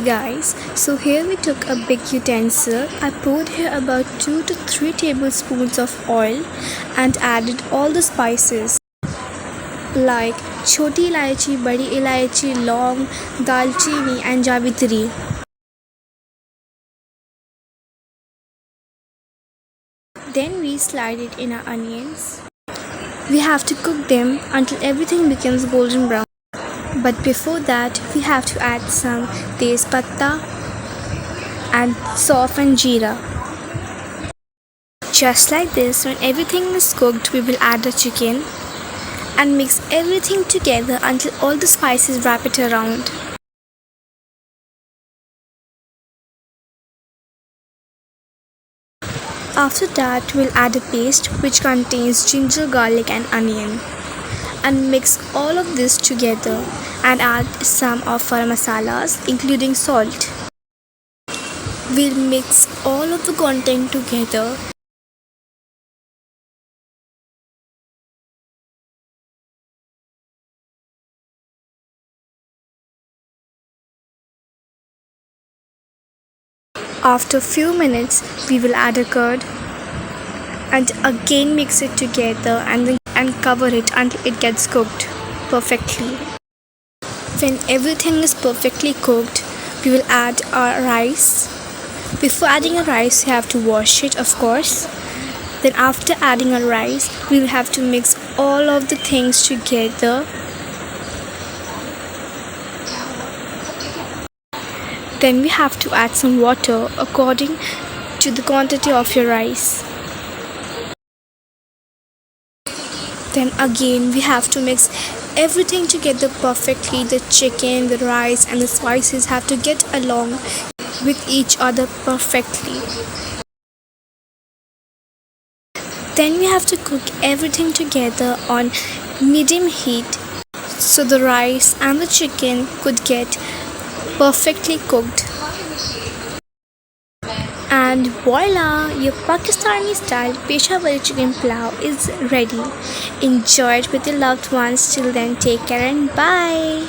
Hey guys, so here we took a big utensil. I poured here about 2 to 3 tablespoons of oil and added all the spices like choti ilaichi, badi ilaichi, long, dalchini and javitri. Then we slide it in our onions. We have to cook them until everything becomes golden brown. But before that, we have to add some tezpatta and sauf and jeera. Just like this, when everything is cooked, we will add the chicken and mix everything together until all the spices wrap it around. After that, we'll add a paste which contains ginger, garlic and onion and mix all of this together and add some of our masalas including salt. We'll mix all of the content together. After a few minutes, we will add a curd and again mix it together and cover it until it gets cooked perfectly. When everything is perfectly cooked, we will add our rice. Before adding a rice, you have to wash it, of course. Then after adding a rice, we will have to mix all of the things together. Then we have to add some water according to the quantity of your rice. Then again we have to mix everything together perfectly. The chicken, the rice and the spices have to get along with each other perfectly. Then we have to cook everything together on medium heat so the rice and the chicken could get perfectly cooked. And voila! Your Pakistani style Peshawari chicken pulao is ready. Enjoy it with your loved ones. Till then, take care and bye.